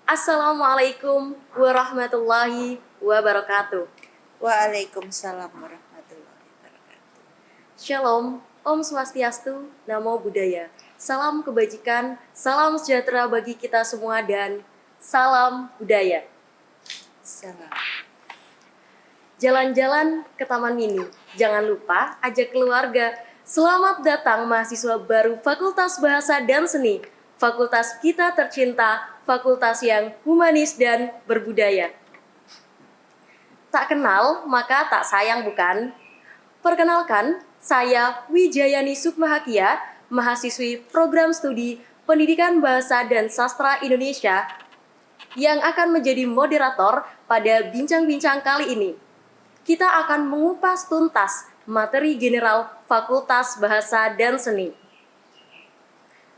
Assalamualaikum warahmatullahi wabarakatuh. Waalaikumsalam warahmatullahi wabarakatuh. Shalom, Om Swastiastu, Namo Buddhaya. Salam kebajikan, salam sejahtera bagi kita semua dan salam budaya. Salam. Jalan-jalan ke Taman Mini. Jangan lupa ajak keluarga. Selamat datang mahasiswa baru Fakultas Bahasa dan Seni. Fakultas kita tercinta, fakultas yang humanis dan berbudaya. Tak kenal, maka tak sayang bukan? Perkenalkan, saya Wijayani Sukmahakia, mahasiswi program studi Pendidikan Bahasa dan Sastra Indonesia yang akan menjadi moderator pada bincang-bincang kali ini. Kita akan mengupas tuntas materi general Fakultas Bahasa dan Seni.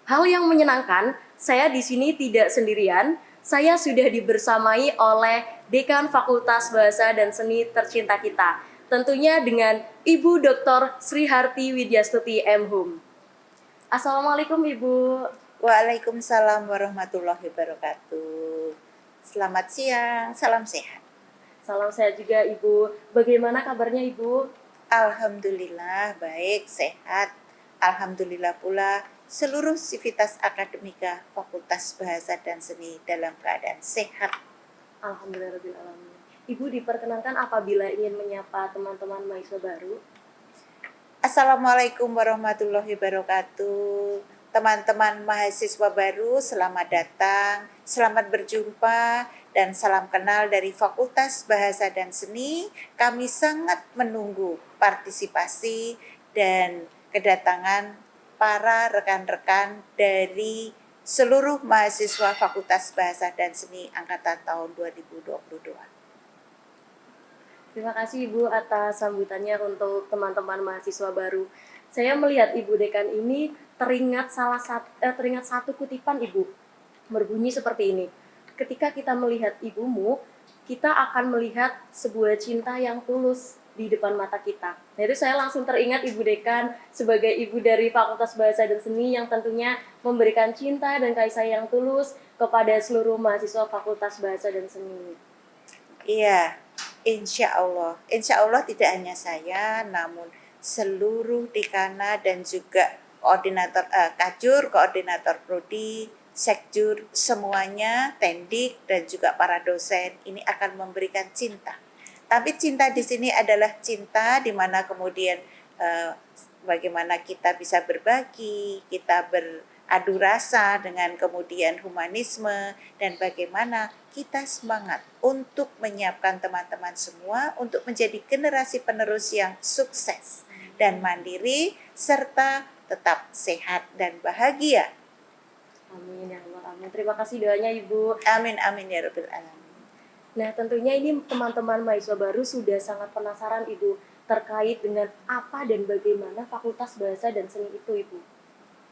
Hal yang menyenangkan, saya di sini tidak sendirian. Saya sudah dibersamai oleh Dekan Fakultas Bahasa dan Seni tercinta kita. Tentunya dengan Ibu Dr. Sriharti Widyastuti M.Hum. Assalamualaikum Ibu. Waalaikumsalam warahmatullahi wabarakatuh. Selamat siang, salam sehat. Salam sehat juga Ibu. Bagaimana kabarnya Ibu? Alhamdulillah baik, sehat. Alhamdulillah pula seluruh sivitas akademika Fakultas Bahasa dan Seni dalam keadaan sehat. Alhamdulillahirrahmanirrahim. Ibu diperkenankan apabila ingin menyapa teman-teman mahasiswa baru. Assalamualaikum warahmatullahi wabarakatuh. Teman-teman mahasiswa baru, selamat datang, selamat berjumpa, dan salam kenal dari Fakultas Bahasa dan Seni. Kami sangat menunggu partisipasi dan kedatangan para rekan-rekan dari seluruh mahasiswa Fakultas Bahasa dan Seni angkatan tahun 2022. Terima kasih Ibu atas sambutannya untuk teman-teman mahasiswa baru. Saya melihat Ibu Dekan ini teringat satu kutipan Ibu, berbunyi seperti ini. Ketika kita melihat ibumu, kita akan melihat sebuah cinta yang tulus di depan mata kita. Nah itu saya langsung teringat Ibu Dekan sebagai ibu dari Fakultas Bahasa dan Seni yang tentunya memberikan cinta dan kasih sayang yang tulus kepada seluruh mahasiswa Fakultas Bahasa dan Seni. Iya, insya Allah tidak hanya saya, namun seluruh dekana dan juga koordinator Kajur, koordinator prodi, sekjur, semuanya, tendik dan juga para dosen ini akan memberikan cinta. Tapi cinta di sini adalah cinta di mana kemudian bagaimana kita bisa berbagi, kita beradu rasa dengan kemudian humanisme, dan bagaimana kita semangat untuk menyiapkan teman-teman semua untuk menjadi generasi penerus yang sukses dan mandiri serta tetap sehat dan bahagia. Amin ya Allah, amin. Terima kasih doanya Ibu. Amin amin ya rabbil alamin. Nah tentunya ini teman-teman mahasiswa baru sudah sangat penasaran Ibu terkait dengan apa dan bagaimana Fakultas Bahasa dan Seni itu Ibu.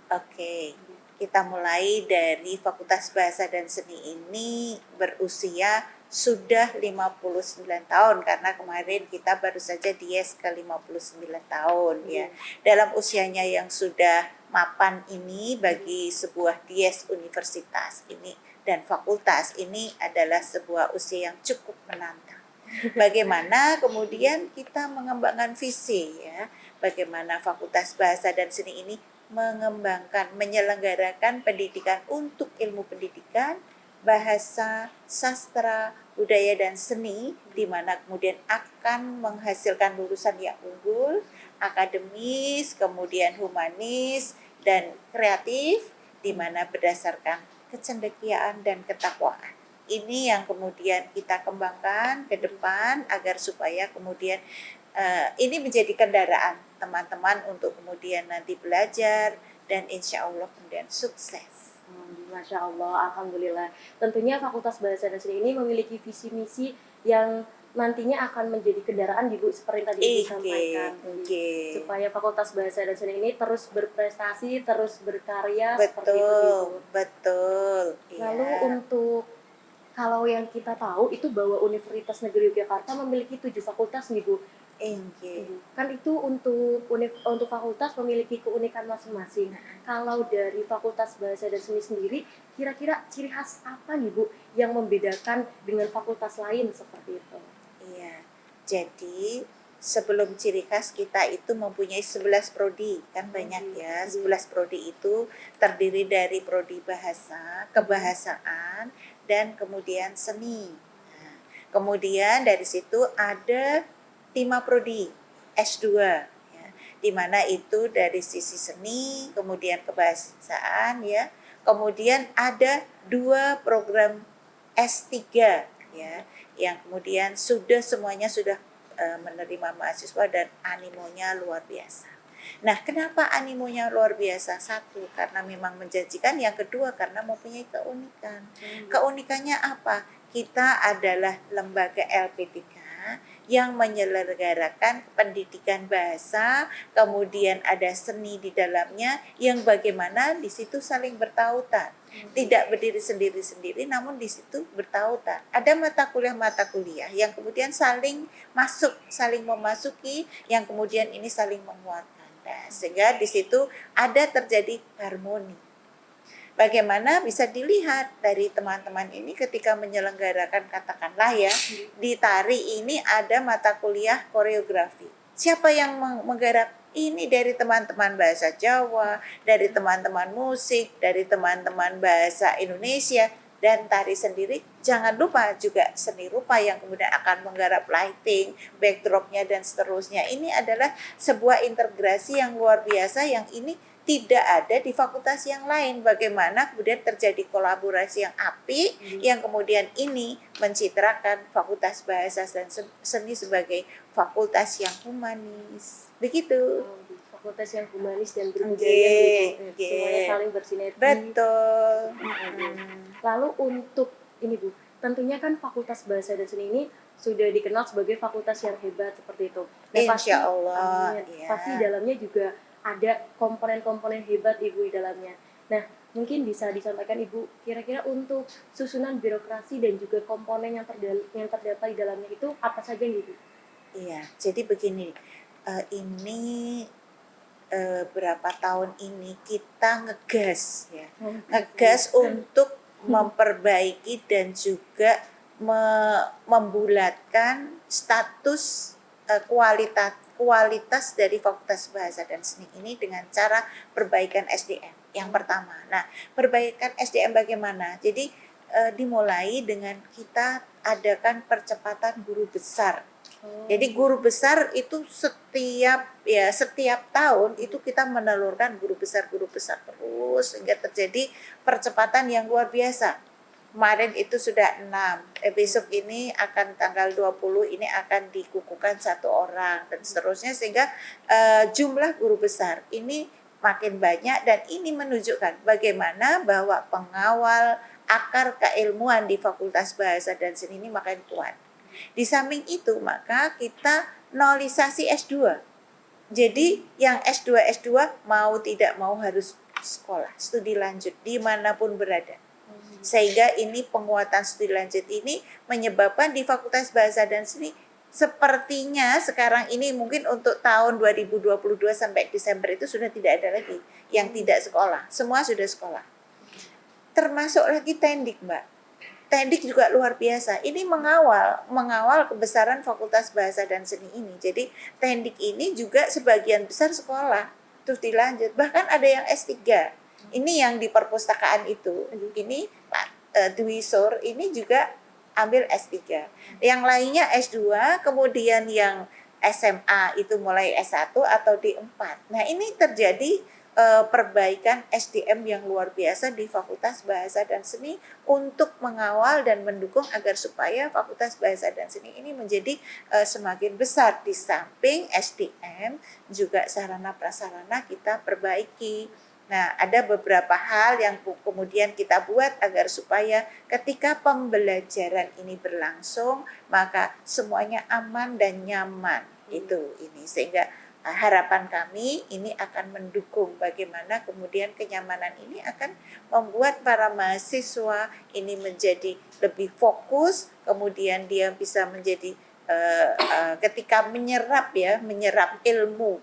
Oke, kita mulai dari Fakultas Bahasa dan Seni ini berusia sudah 59 tahun karena kemarin kita baru saja dies ke 59 tahun ya. Dalam usianya yang sudah mapan ini bagi sebuah dies universitas ini dan fakultas ini adalah sebuah usia yang cukup menantang. Bagaimana kemudian kita mengembangkan visi ya, bagaimana Fakultas Bahasa dan Seni ini mengembangkan, menyelenggarakan pendidikan untuk ilmu pendidikan, bahasa, sastra, budaya, dan seni, di mana kemudian akan menghasilkan lulusan yang unggul, akademis, kemudian humanis, dan kreatif, di mana berdasarkan kecendekiaan dan ketakwaan. Ini yang kemudian kita kembangkan ke depan agar supaya kemudian ini menjadi kendaraan teman-teman untuk kemudian nanti belajar dan insya Allah kemudian sukses. Masya Allah, Alhamdulillah. Tentunya Fakultas Bahasa dan Seni ini memiliki visi misi yang nantinya akan menjadi kendaraan Ibu seperti tadi Ibu sampaikan. Supaya Fakultas Bahasa dan Seni ini terus berprestasi, terus berkarya seperti itu Ibu. Betul. Lalu untuk kalau yang kita tahu itu bahwa Universitas Negeri Yogyakarta memiliki 7 fakultas nih Bu. Inggih. Kan itu untuk fakultas memiliki keunikan masing-masing. Kalau dari Fakultas Bahasa dan Seni sendiri, kira-kira ciri khas apa nih Bu yang membedakan dengan fakultas lain seperti itu? Iya. Jadi sebelum ciri khas kita itu mempunyai 11 prodi, kan banyak ya. 11 prodi itu terdiri dari prodi bahasa, kebahasaan, dan kemudian seni. Nah, kemudian dari situ ada 5 prodi S2 ya, di mana itu dari sisi seni, kemudian kebahasaan ya. Kemudian ada 2 program S3 ya, yang kemudian semuanya sudah menerima mahasiswa dan animonya luar biasa. Nah, kenapa animonya luar biasa? Satu, karena memang menjanjikan. Yang kedua, karena mempunyai keunikan. Keunikannya apa? Kita adalah lembaga LP3 yang menyelenggarakan pendidikan bahasa, kemudian ada seni di dalamnya yang bagaimana di situ saling bertautan. Tidak berdiri sendiri-sendiri, namun di situ bertautan. Ada mata kuliah yang kemudian saling masuk, saling memasuki, yang kemudian ini saling menguatkan. Nah, sehingga di situ ada terjadi harmoni. Bagaimana bisa dilihat dari teman-teman ini ketika menyelenggarakan, katakanlah ya, di tari ini ada mata kuliah koreografi. Siapa yang menggarap? Ini dari teman-teman bahasa Jawa, dari teman-teman musik, dari teman-teman bahasa Indonesia, dan tari sendiri. Jangan lupa juga seni rupa yang kemudian akan menggarap lighting, backdropnya, dan seterusnya. Ini adalah sebuah integrasi yang luar biasa yang ini tidak ada di fakultas yang lain. Bagaimana kemudian terjadi kolaborasi yang apik, yang kemudian ini mencitrakan Fakultas Bahasa dan Seni sebagai fakultas yang humanis. Begitu. Fakultas yang humanis dan berbudaya, semuanya saling bersinergi. Betul. Lalu untuk ini Bu, tentunya kan Fakultas Bahasa dan Seni ini sudah dikenal sebagai fakultas yang hebat seperti itu. Nah, Insya Allah. pasti dalamnya juga ada komponen-komponen hebat Ibu di dalamnya. Nah, mungkin bisa disampaikan Ibu, kira-kira untuk susunan birokrasi dan juga komponen yang terdapat di dalamnya itu apa saja Ibu? Iya, jadi begini, ini berapa tahun ini kita ngegas ya, ngegas untuk memperbaiki dan juga membulatkan status kualitas dari Fakultas Bahasa dan Seni ini dengan cara perbaikan SDM yang pertama. Nah, perbaikan SDM bagaimana? Jadi dimulai dengan kita adakan percepatan guru besar. Jadi guru besar itu setiap tahun itu kita menelurkan guru besar terus sehingga terjadi percepatan yang luar biasa. Kemarin itu sudah 6, besok ini akan tanggal 20 ini akan dikukuhkan 1 orang dan seterusnya, sehingga jumlah guru besar ini makin banyak, dan ini menunjukkan bagaimana bahwa pengawal akar keilmuan di Fakultas Bahasa dan Seni ini makin kuat. Di samping itu maka kita nolisasi S2. Jadi yang S2 mau tidak mau harus sekolah, studi lanjut dimanapun berada. Sehingga ini penguatan studi lanjut ini menyebabkan di Fakultas Bahasa dan Seni sepertinya sekarang ini mungkin untuk tahun 2022 sampai Desember itu sudah tidak ada lagi yang tidak sekolah. Semua sudah sekolah. Termasuk lagi Tendik, Mbak. Tendik juga luar biasa. Ini mengawal kebesaran Fakultas Bahasa dan Seni ini. Jadi Tendik ini juga sebagian besar sekolah terus dilanjut. Bahkan ada yang S3. Ini yang di perpustakaan itu. Ini Pak Dwi Sur ini juga ambil S3. Yang lainnya S2, kemudian yang SMA itu mulai S1 atau D4. Nah, ini terjadi perbaikan SDM yang luar biasa di Fakultas Bahasa dan Seni untuk mengawal dan mendukung agar supaya Fakultas Bahasa dan Seni ini menjadi semakin besar. Di samping SDM juga sarana prasarana kita perbaiki. Nah, ada beberapa hal yang kemudian kita buat agar supaya ketika pembelajaran ini berlangsung maka semuanya aman dan nyaman. Itu ini sehingga harapan kami ini akan mendukung bagaimana kemudian kenyamanan ini akan membuat para mahasiswa ini menjadi lebih fokus, kemudian dia bisa menjadi ketika menyerap ilmu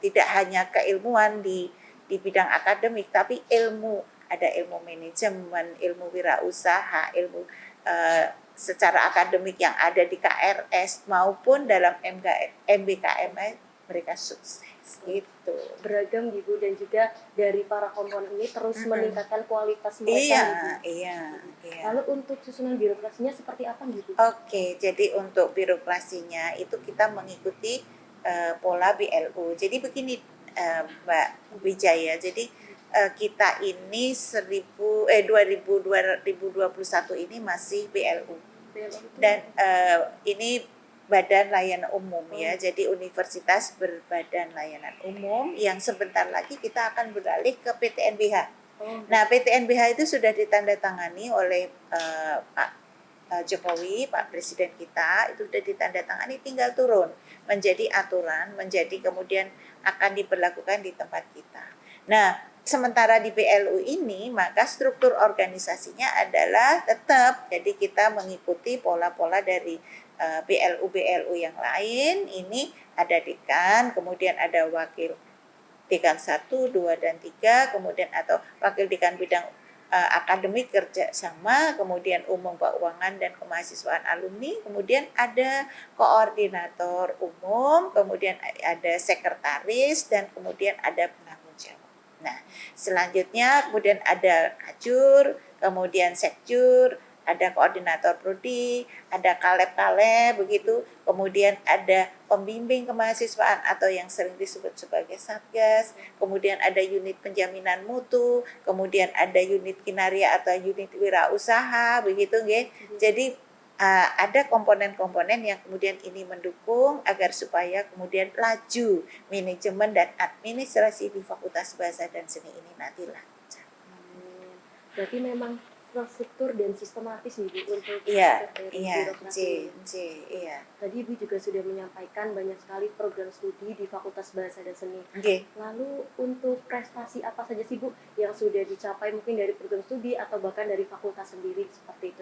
tidak hanya keilmuan di bidang akademik, tapi ilmu, ada ilmu manajemen, ilmu wirausaha, ilmu secara akademik yang ada di KRS maupun dalam MBKM, mereka sukses gitu. Beragam gitu, dan juga dari para komponen ini terus meningkatkan kualitas mereka Iya, gitu. iya. Lalu untuk susunan birokrasinya seperti apa gitu? Oke, jadi untuk birokrasinya itu kita mengikuti pola BLU. Jadi begini, Mbak Wijaya. Jadi kita ini 2021 ini masih BLU. Dan ini Badan Layanan Umum ya. Jadi Universitas Berbadan Layanan Umum yang sebentar lagi kita akan beralih ke PTNBH. Nah, PTNBH itu sudah ditandatangani oleh Pak Jokowi, Pak Presiden kita, itu sudah ditandatangani, tinggal turun menjadi aturan, menjadi kemudian akan diberlakukan di tempat kita. Nah, sementara di BLU ini, maka struktur organisasinya adalah tetap, jadi kita mengikuti pola-pola dari BLU yang lain. Ini ada dekan, kemudian ada wakil dekan 1, 2, dan 3, kemudian atau wakil dekan bidang akademik kerjasama, kemudian umum keuangan dan kemahasiswaan alumni, kemudian ada koordinator umum, kemudian ada sekretaris, dan kemudian ada penanggung jawab. Nah, selanjutnya kemudian ada kajur, kemudian sekjur, ada koordinator prodi, ada kaleb begitu, kemudian ada pembimbing kemahasiswaan atau yang sering disebut sebagai satgas, kemudian ada unit penjaminan mutu, kemudian ada unit kinerja atau unit wirausaha begitu nggih. Jadi ada komponen-komponen yang kemudian ini mendukung agar supaya kemudian laju manajemen dan administrasi di Fakultas Bahasa dan Seni ini nanti lancar. Berarti memang terstruktur dan sistematis nih Bu untuk birokrasi. Iya. Tadi Ibu juga sudah menyampaikan banyak sekali program studi di Fakultas Bahasa dan Seni. Lalu untuk prestasi apa saja sih Bu yang sudah dicapai mungkin dari program studi atau bahkan dari fakultas sendiri seperti itu?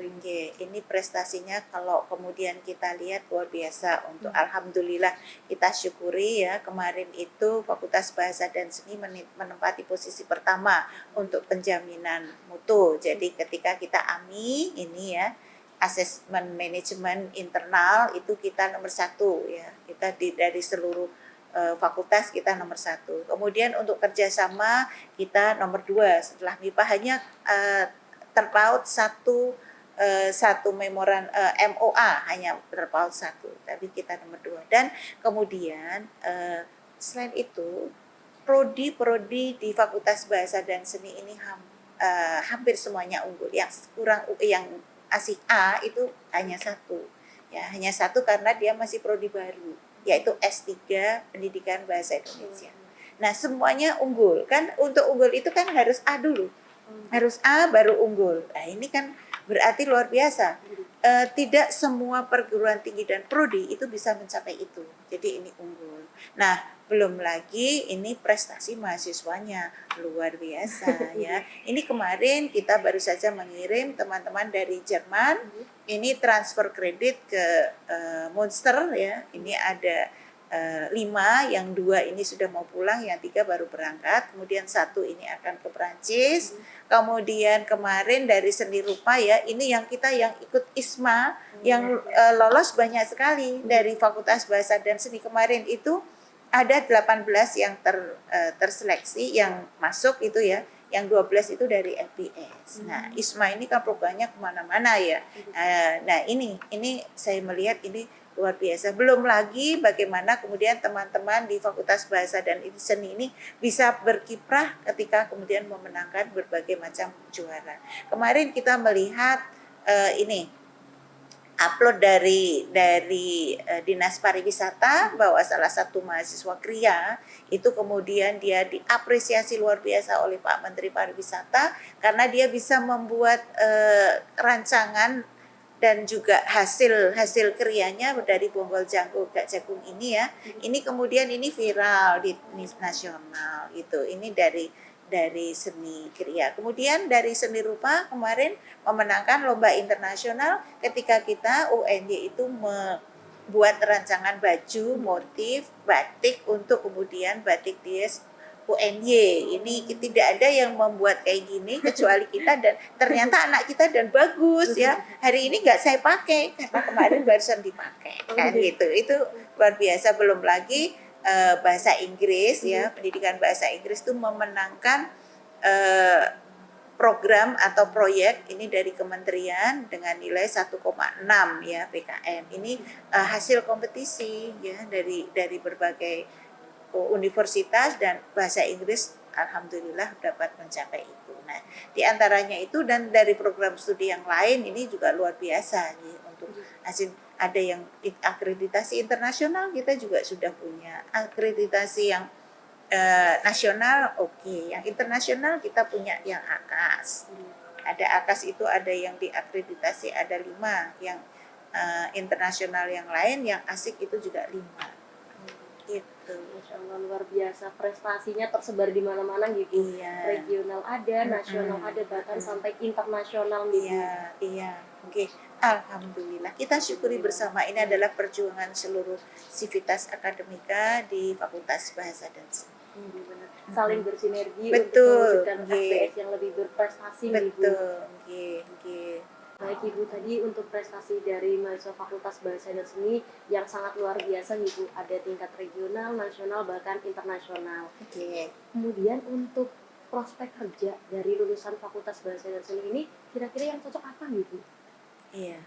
Ini prestasinya kalau kemudian kita lihat luar biasa. Untuk alhamdulillah kita syukuri ya, kemarin itu Fakultas Bahasa dan Seni menempati posisi pertama untuk penjaminan mutu. Jadi ketika kita AMI ini ya, asesmen manajemen internal itu kita nomor 1 ya. Kita dari seluruh fakultas kita nomor 1. Kemudian untuk kerjasama kita nomor 2. Setelah MIPA hanya terpaut satu MOA hanya terpaut 1, tapi kita nomor 2. Dan kemudian selain itu prodi di Fakultas Bahasa dan Seni ini hampir semuanya unggul. Yang asik A itu hanya 1 ya, hanya 1 karena dia masih prodi baru, yaitu S3 Pendidikan Bahasa Indonesia. Nah, semuanya unggul kan. Untuk unggul itu kan harus A dulu, harus A baru unggul. Nah, ini kan berarti luar biasa. Tidak semua perguruan tinggi dan prodi itu bisa mencapai itu. Jadi ini unggul. Nah, belum lagi ini prestasi mahasiswanya luar biasa ya. Ini kemarin kita baru saja mengirim teman-teman dari Jerman. Ini transfer kredit ke Monster ya. Ini ada 5, yang 2 ini sudah mau pulang, yang 3 baru berangkat, kemudian 1 ini akan ke Perancis. Kemudian kemarin dari seni rupa ya, ini yang ikut ISMA yang lolos banyak sekali dari Fakultas Bahasa dan Seni. Kemarin itu ada 18 yang terseleksi yang masuk itu ya, yang 12 itu dari LPS. Nah, ISMA ini kan programnya kemana-mana ya. Nah, ini saya melihat ini luar biasa. Belum lagi bagaimana kemudian teman-teman di Fakultas Bahasa dan Seni ini bisa berkiprah ketika kemudian memenangkan berbagai macam juara. Kemarin kita melihat ini upload dari Dinas Pariwisata bahwa salah satu mahasiswa Kria itu kemudian dia diapresiasi luar biasa oleh Pak Menteri Pariwisata karena dia bisa membuat rancangan dan juga hasil krianya dari bonggol jagung ini ya. Ini kemudian ini viral di nasional gitu. Ini dari seni kriya. Kemudian dari seni rupa kemarin memenangkan lomba internasional ketika kita UNY itu buat rancangan baju, motif, batik untuk kemudian batik dies UNY. Ini tidak ada yang membuat kayak gini kecuali kita, dan ternyata anak kita dan bagus ya. Hari ini nggak saya pakai karena kemarin barusan dipakai kan gitu. Itu luar biasa. Belum lagi bahasa Inggris ya, pendidikan bahasa Inggris itu memenangkan program atau proyek ini dari kementerian dengan nilai 1,6 ya PKM. Ini hasil kompetisi ya dari berbagai universitas, dan bahasa Inggris alhamdulillah dapat mencapai itu. Nah, di antaranya itu, dan dari program studi yang lain ini juga luar biasa nih untuk hasil. Ada yang akreditasi internasional, kita juga sudah punya akreditasi yang nasional, oke. Yang internasional kita punya yang AKAS. Ada AKAS itu ada yang diakreditasi ada 5, yang internasional yang lain, yang ASIK itu juga 5. Gitu. Masya Allah, luar biasa, prestasinya tersebar di mana-mana gitu. Iya. Regional ada, nasional ada, bahkan sampai internasional gitu. Iya. Oke. Alhamdulillah. Kita syukuri bersama, ini adalah perjuangan seluruh sivitas akademika di Fakultas Bahasa dan Seni. Benar. Saling bersinergi Betul, untuk mewujudkan FBS yang lebih berprestasi. Betul. Baik Ibu, tadi untuk prestasi dari mahasiswa Fakultas Bahasa dan Seni yang sangat luar biasa Ibu, ada tingkat regional, nasional, bahkan internasional. Oke. Kemudian untuk prospek kerja dari lulusan Fakultas Bahasa dan Seni ini kira-kira yang cocok apa Ibu? Iya.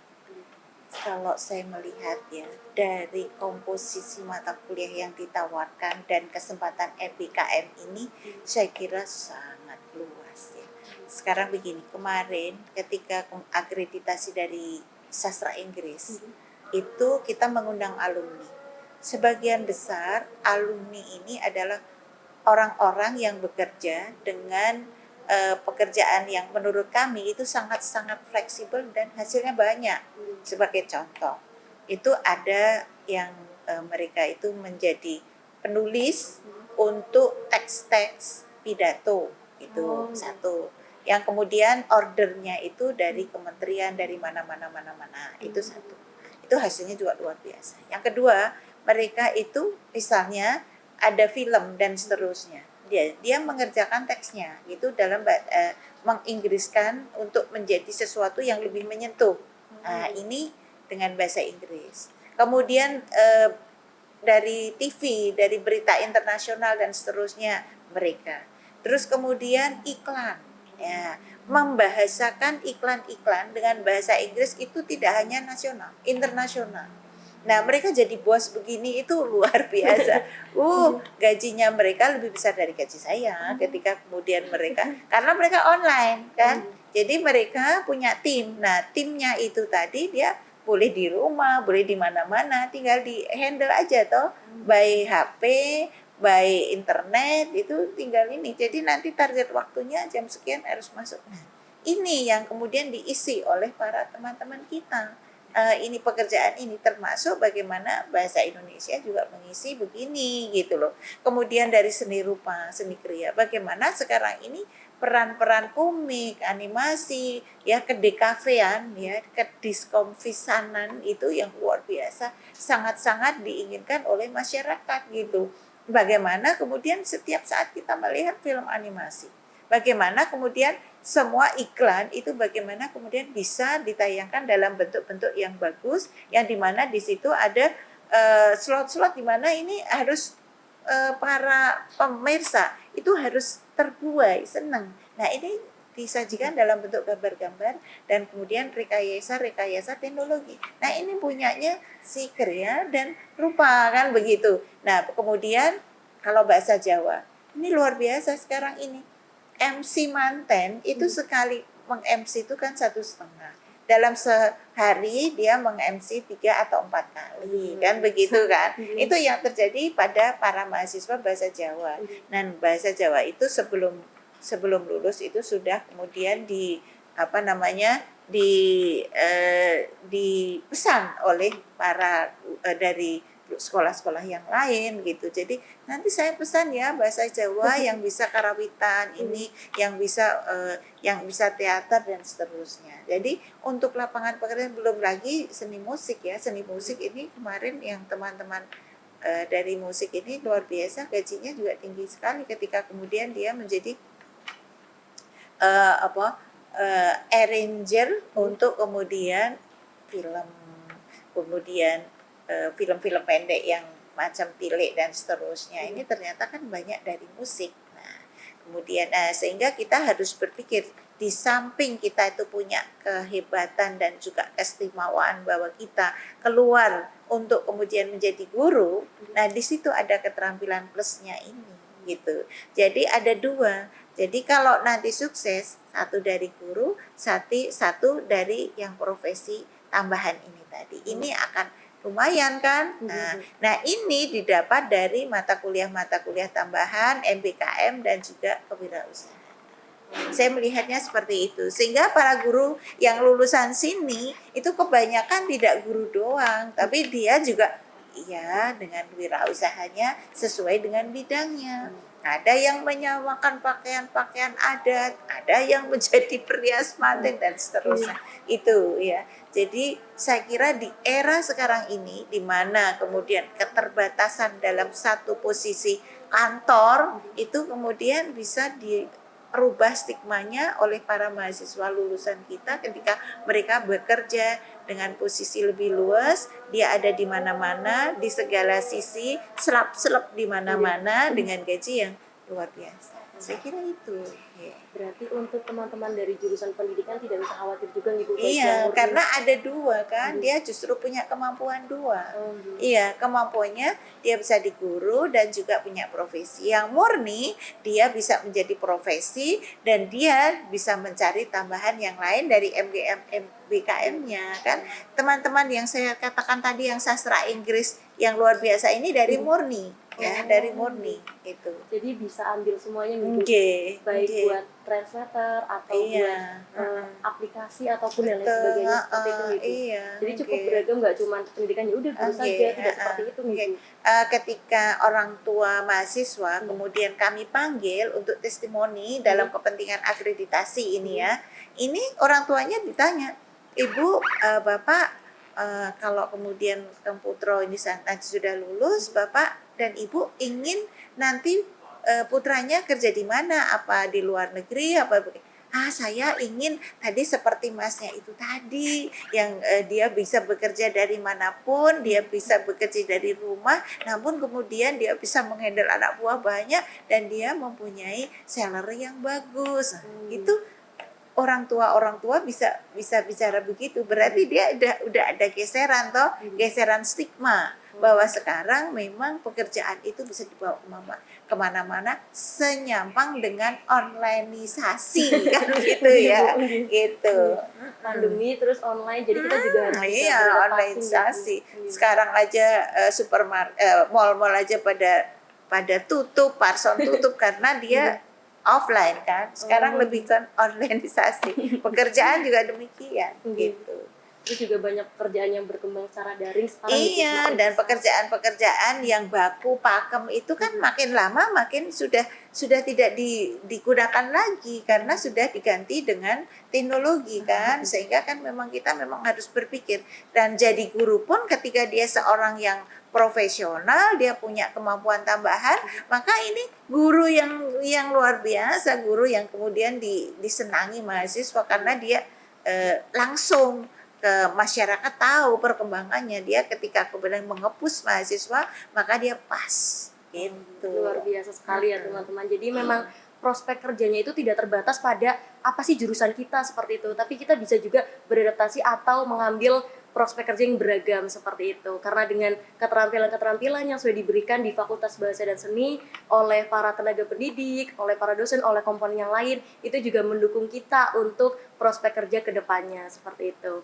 Kalau saya melihat ya, dari komposisi mata kuliah yang ditawarkan dan kesempatan FBKM ini, saya kira sangat luas ya. Sekarang begini, kemarin ketika akreditasi dari sastra Inggris, itu kita mengundang alumni. Sebagian besar alumni ini adalah orang-orang yang bekerja dengan pekerjaan yang menurut kami itu sangat-sangat fleksibel dan hasilnya banyak. Sebagai contoh, itu ada yang mereka itu menjadi penulis untuk teks-teks pidato, itu satu. Yang kemudian ordernya itu dari kementerian, dari mana-mana, itu satu. Itu hasilnya juga luar biasa. Yang kedua, mereka itu misalnya ada film dan seterusnya. Dia mengerjakan teksnya itu dalam menginggriskan untuk menjadi sesuatu yang lebih menyentuh. Nah, ini dengan bahasa Inggris. Kemudian dari TV, dari berita internasional dan seterusnya mereka. Terus kemudian iklan, ya, membahasakan iklan-iklan dengan bahasa Inggris itu tidak hanya nasional, internasional. Nah, mereka jadi bos begini itu luar biasa. Gajinya mereka lebih besar dari gaji saya ketika kemudian mereka, karena mereka online kan. Jadi mereka punya tim. Nah, timnya itu tadi dia boleh di rumah, boleh di mana-mana, tinggal di handle aja toh, by HP, by internet, itu tinggal ini. Jadi nanti target waktunya jam sekian harus masuk. Nah, ini yang kemudian diisi oleh para teman-teman kita. Ini pekerjaan ini termasuk bagaimana bahasa Indonesia juga mengisi begini gitu loh. Kemudian dari seni rupa, seni kriya, bagaimana sekarang ini peran-peran komik, animasi, ya kedekafean, ya kediskomfisanan itu yang luar biasa, sangat-sangat diinginkan oleh masyarakat gitu. Bagaimana kemudian setiap saat kita melihat film animasi, bagaimana kemudian semua iklan itu bagaimana kemudian bisa ditayangkan dalam bentuk-bentuk yang bagus, yang dimana di situ ada slot-slot dimana ini harus para pemirsa itu harus terbuai, senang. Nah, ini disajikan dalam bentuk gambar-gambar dan kemudian rekayasa teknologi. Nah, ini punyanya si Kriya dan Rupa kan begitu. Nah, kemudian kalau bahasa Jawa, ini luar biasa sekarang ini. MC manten itu sekali meng-MC itu kan 1,5. Dalam sehari dia meng-MC 3 atau 4 kali, kan begitu kan? Itu yang terjadi pada para mahasiswa bahasa Jawa. Dan bahasa Jawa itu sebelum lulus itu sudah kemudian dipesan oleh para dari sekolah-sekolah yang lain gitu. Jadi nanti saya pesan ya bahasa Jawa yang bisa karawitan ini, yang bisa teater dan seterusnya. Jadi untuk lapangan pekerjaan belum lagi seni musik ya. Seni musik ini kemarin yang teman-teman dari musik ini luar biasa, gajinya juga tinggi sekali ketika kemudian dia menjadi arranger untuk kemudian film, kemudian film-film pendek yang macam Tilik dan seterusnya. Ini ternyata kan banyak dari musik. Nah, kemudian sehingga kita harus berpikir di samping kita itu punya kehebatan dan juga keistimewaan bahwa kita keluar untuk kemudian menjadi guru. Nah, di situ ada keterampilan plusnya ini gitu. Jadi ada dua. Jadi kalau nanti sukses, satu dari guru, satu dari yang profesi tambahan ini tadi. Ini akan lumayan kan? Nah ini didapat dari mata kuliah tambahan, MBKM dan juga kewirausahaan. Saya melihatnya seperti itu. Sehingga para guru yang lulusan sini itu kebanyakan tidak guru doang, tapi dia juga ya dengan wirausahanya sesuai dengan bidangnya. Ada yang menyamakan pakaian-pakaian adat, ada yang menjadi perias manten dan seterusnya. Itu ya. Jadi saya kira di era sekarang ini di mana kemudian keterbatasan dalam satu posisi kantor itu kemudian bisa dirubah stigmanya oleh para mahasiswa lulusan kita ketika mereka bekerja dengan posisi lebih luas, dia ada di mana-mana, di segala sisi, selap-selap di mana-mana dengan gaji yang luar biasa. Saya kira itu. Ya. Berarti untuk teman-teman dari jurusan pendidikan tidak usah khawatir juga nih Bu. Iya, karena ada dua kan, dia justru punya kemampuan dua. Iya, kemampuannya dia bisa di guru dan juga punya profesi. Yang murni dia bisa menjadi profesi dan dia bisa mencari tambahan yang lain dari MBKM-nya kan. Teman-teman yang saya katakan tadi yang sastra Inggris yang luar biasa ini dari murni. Ya, dari murni itu. Jadi bisa ambil semuanya nih Bu. Baik buat translator atau buat aplikasi ataupun yang lain sebagainya seperti itu nih Bu. Jadi cukup beragam, nggak cuma pendidikan ya udah guru saja, tidak seperti itu nih Bu. Ketika orang tua mahasiswa kemudian kami panggil untuk testimoni dalam kepentingan akreditasi ini ya, ini orang tuanya ditanya, Ibu, Bapak, kalau kemudian Kang Putro ini nanti sudah lulus, Bapak dan Ibu ingin nanti putranya kerja di mana? Apa di luar negeri? Apa saya ingin tadi seperti masnya itu tadi yang dia bisa bekerja dari manapun, dia bisa bekerja dari rumah, namun kemudian dia bisa menghandle anak buah banyak dan dia mempunyai salary yang bagus. Itu orang tua bisa bicara begitu, berarti dia udah ada geseran geseran stigma bahwa sekarang memang pekerjaan itu bisa dibawa kemana-mana senyampang dengan onlineisasi kan gitu ya gitu. Pandemi terus online, jadi kita juga harus bisa onlineisasi. Sekarang aja mall-mall aja pada tutup, parson tutup karena dia offline kan. Sekarang lebih kan onlineisasi. Pekerjaan juga demikian gitu. Terus juga banyak pekerjaan yang berkembang secara daring sekarang. Iya, dan pekerjaan-pekerjaan yang baku pakem itu kan makin lama makin sudah tidak digunakan lagi karena sudah diganti dengan teknologi kan, sehingga kan kita memang harus berpikir. Dan jadi guru pun ketika dia seorang yang profesional, dia punya kemampuan tambahan, maka ini guru yang luar biasa, guru yang kemudian disenangi mahasiswa karena dia langsung ke masyarakat tahu perkembangannya. Dia ketika kemudian mengepus mahasiswa maka dia pas gitu. Luar biasa sekali ya teman-teman. Jadi memang prospek kerjanya itu tidak terbatas pada apa sih jurusan kita seperti itu, tapi kita bisa juga beradaptasi atau mengambil prospek kerja yang beragam seperti itu. Karena dengan keterampilan-keterampilan yang sudah diberikan di Fakultas Bahasa dan Seni oleh para tenaga pendidik, oleh para dosen, oleh komponen yang lain, itu juga mendukung kita untuk prospek kerja ke depannya seperti itu.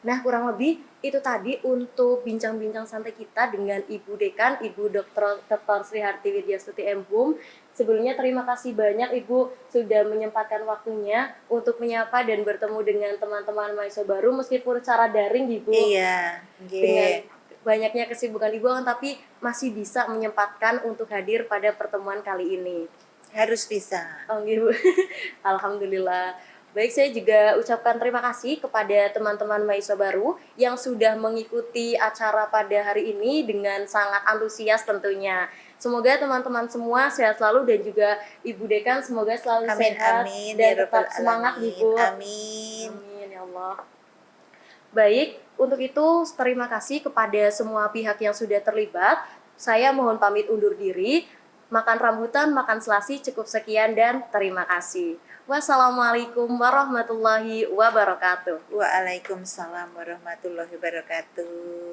Nah, kurang lebih itu tadi untuk bincang-bincang santai kita dengan Ibu Dekan, Ibu Dr. Sri Harti Widyastuti M.Hum. Sebelumnya terima kasih banyak Ibu sudah menyempatkan waktunya untuk menyapa dan bertemu dengan teman-teman mahasiswa baru meskipun secara daring Ibu. Iya. Dengan banyaknya kesibukan Ibu kan, tapi masih bisa menyempatkan untuk hadir pada pertemuan kali ini. Harus bisa. Oh gitu. Alhamdulillah. Baik, saya juga ucapkan terima kasih kepada teman-teman mahasiswa baru yang sudah mengikuti acara pada hari ini dengan sangat antusias tentunya. Semoga teman-teman semua sehat selalu dan juga Ibu Dekan semoga selalu Amin sehat amin dan ya rabbal tetap semangat alamin. Ibu. Amin. Amin ya Allah. Baik, untuk itu terima kasih kepada semua pihak yang sudah terlibat. Saya mohon pamit undur diri. Makan rambutan, makan selasi, cukup sekian dan terima kasih. Wassalamualaikum warahmatullahi wabarakatuh. Waalaikumsalam warahmatullahi wabarakatuh.